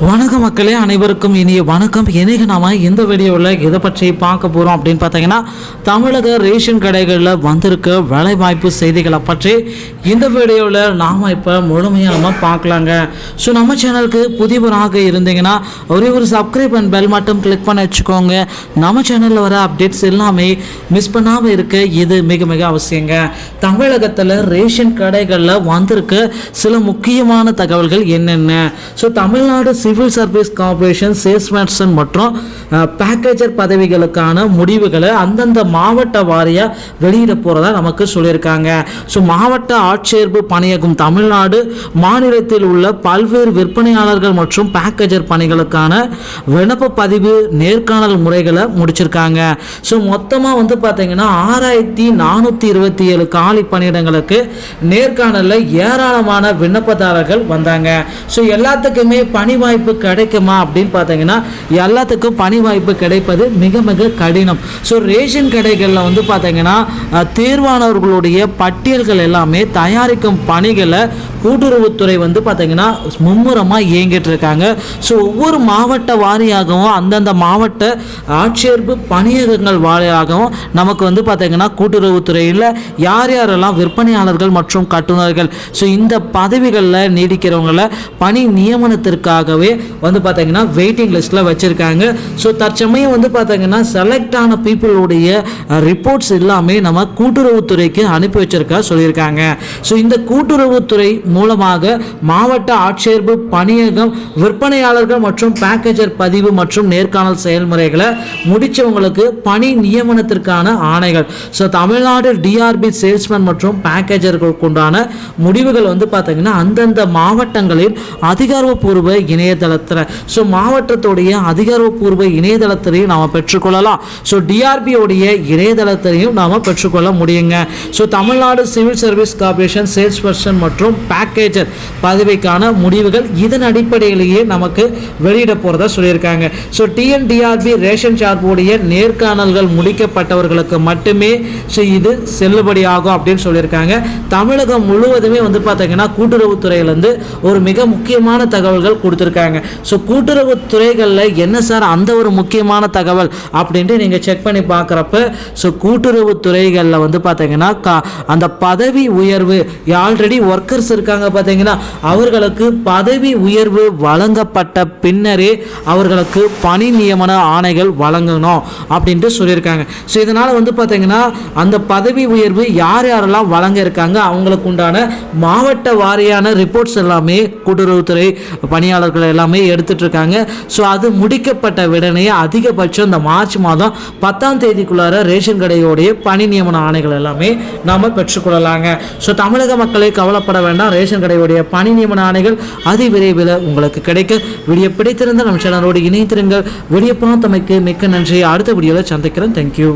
வணக்கம் மக்களே, அனைவருக்கும் இனிய வணக்கம். இன்னைக்கு நாம இந்த வீடியோவில் எதை பற்றி பார்க்க போகிறோம் அப்படின்னு பார்த்தீங்கன்னா, தமிழக ரேஷன் கடைகளில் வந்திருக்க வேலைவாய்ப்பு செய்திகளை பற்றி இந்த வீடியோவில் நாம் இப்போ முழுமையாக நம்ம பார்க்கலாங்க. ஸோ நம்ம சேனலுக்கு புதியவராக இருந்தீங்கன்னா ஒரே ஒரு சப்ஸ்கிரைப் அண்ட் பெல் மட்டும் கிளிக் பண்ணி வச்சுக்கோங்க. நம்ம சேனலில் வர அப்டேட்ஸ் எல்லாமே மிஸ் பண்ணாமல் இருக்க இது மிக மிக அவசியங்க. தமிழகத்தில் ரேஷன் கடைகளில் வந்திருக்க சில முக்கியமான தகவல்கள் என்னென்ன. So Tamil Nadu civil service corporation salesman மற்றும் பேக்கேஜர் பதவிகளுக்கான முடிவுகளை அந்தந்த மாவட்ட வாரியாக வெளியிட போகிறதா நமக்கு சொல்லியிருக்காங்க. ஸோ மாவட்ட ஆட்சேர்ப்பு பணியகம் தமிழ்நாடு மாநிலத்தில் உள்ள பல்வேறு விற்பனையாளர்கள் மற்றும் பேக்கேஜர் பணிகளுக்கான விண்ணப்ப பதிவு நேர்காணல் முறைகளை முடிச்சிருக்காங்க. ஸோ மொத்தமாக பார்த்தீங்கன்னா 6427 காலி பணியிடங்களுக்கு நேர்காணலில் ஏராளமான விண்ணப்பதாரர்கள் வந்தாங்க. ஸோ எல்லாத்துக்குமே பணி வாய்ப்பு கிடைக்குமா அப்படின்னு பார்த்தீங்கன்னா எல்லாத்துக்கும் பணி வாய்ப்பு கிடைப்பது மிக மிக கடினம். ஸோ ரேஷன் கடைகளில் பார்த்தீங்கன்னா தேர்வானவர்களுடைய பட்டியல்கள் எல்லாமே தயாரிக்கும் பணிகளை கூட்டுறவுத்துறை பார்த்தீங்கன்னா மும்முரமாக இயங்கிட்டு இருக்காங்க. ஸோ ஒவ்வொரு மாவட்ட வாரியாகவும் அந்தந்த மாவட்ட ஆட்சேர்ப்பு பணியகங்கள் வாரியாகவும் நமக்கு பார்த்தீங்கன்னா கூட்டுறவுத்துறையில் யார் யாரெல்லாம் விற்பனையாளர்கள் மற்றும் கட்டுநர்கள் ஸோ இந்த பதவிகளில் நீடிக்கிறவங்கள பணி நியமனத்திற்காகவே பார்த்தீங்கன்னா வெயிட்டிங் லிஸ்ட்டில் வச்சுருக்காங்க. ஸோ தற்சமயம் பார்த்தீங்கன்னா செலக்ட் ஆன பீப்புளுடைய ரிப்போர்ட்ஸ் எல்லாமே நம்ம கூட்டுறவுத்துறைக்கு அனுப்பி வச்சிருக்கா சொல்லியிருக்காங்க. ஸோ இந்த கூட்டுறவுத்துறை மூலமாக மாவட்ட ஆட்சேர்ப்பு பணியகம் விற்பனையாளர்கள் மற்றும் பேக்கேஜர் பதிவு மற்றும் நேர்காணல் செயல்முறைகளை முடிச்சவங்களுக்கு பணி நியமனத்திற்கான ஆணைகள். ஸோ தமிழ்நாடு டிஆர்பி சேல்ஸ்மேன் மற்றும் பேக்கேஜர்களுக்கு உண்டான முடிவுகள் பார்த்தீங்கன்னா அந்தந்த மாவட்டங்களின் அதிகாரப்பூர்வ இணையதளத்தில் ஸோ மாவட்டத்துடைய அதிகாரப்பூர்வ இணையதளத்திலையும் நாம் பெற்றுக்கொள்ளலாம். ஸோ டிஆர்பியோடைய இணையதளத்திலையும் நாம் பெற்றுக்கொள்ள முடியுங்க. So Tamil Nadu civil service corporation sales person மற்றும் பேக்கேஜர் பதவிக்கான முடிவுகள் இதன் அடிப்படையிலேயே நமக்கு வெளியிட போகிறதா சொல்லியிருக்காங்க. ஸோ டிஎன்டிஆர்பி ரேஷன் சார்புடைய நேர்காணல்கள் முடிக்கப்பட்டவர்களுக்கு மட்டுமே ஸோ இது செல்லுபடியாகும் அப்படின்னு சொல்லியிருக்காங்க. தமிழகம் முழுவதுமே பார்த்தீங்கன்னா கூட்டுறவுத்துறையிலேருந்து ஒரு மிக முக்கியமான தகவல்கள் கொடுத்துருக்காங்க. ஸோ கூட்டுறவுத்துறைகளில் என்ன சார் அந்த ஒரு முக்கியமான தகவல் அப்படின்ட்டு நீங்கள் செக் பண்ணி பார்க்குறப்ப ஸோ கூட்டுறவுத்துறைகளில் பார்த்தீங்கன்னா அந்த பதவி உயர்வு ஆல்ரெடி ஒர்க்கர்ஸ் இருக்காங்க பார்த்தீங்கன்னா அவர்களுக்கு பதவி உயர்வு வழங்கப்பட்ட பின்னரே அவர்களுக்கு பணி நியமன ஆணைகள் வழங்கணும் அப்படின்ட்டு சொல்லியிருக்காங்க. ஸோ இதனால் பார்த்தீங்கன்னா அந்த பதவி உயர்வு யார் யாரெல்லாம் வழங்க இருக்காங்க அவங்களுக்கு உண்டான மாவட்ட வாரியான ரிப்போர்ட்ஸ் எல்லாமே கூட்டுறவுத்துறை பணியாளர்கள் எல்லாமே எடுத்துட்டு இருக்காங்க. ஸோ அது முடிக்கப்பட்ட உடனே அதிகபட்சம் இந்த மார்ச் மாதம் 10ஆம் தேதிக்குள்ளார ரேஷன் கடையோடைய பணி நியமன ஆணைகள் எல்லாமே நாம் பெற்றுக்கொள்ளலாங்க. ஸோ தமிழக மக்களை கவலைப்பட வேண்டாம், ரேஷன் கடையோடைய பணி நியமன ஆணைகள் அதி விரைவில் உங்களுக்கு கிடைக்க. வீடியோ பிடித்திருந்த நம்ம சேனலோடு இணைத்திருங்கள். வீடியோ பார்த்தமைக்கு மிக்க நன்றி. அடுத்த வீடியோவில் சந்திக்கிறேன். தேங்க்யூ.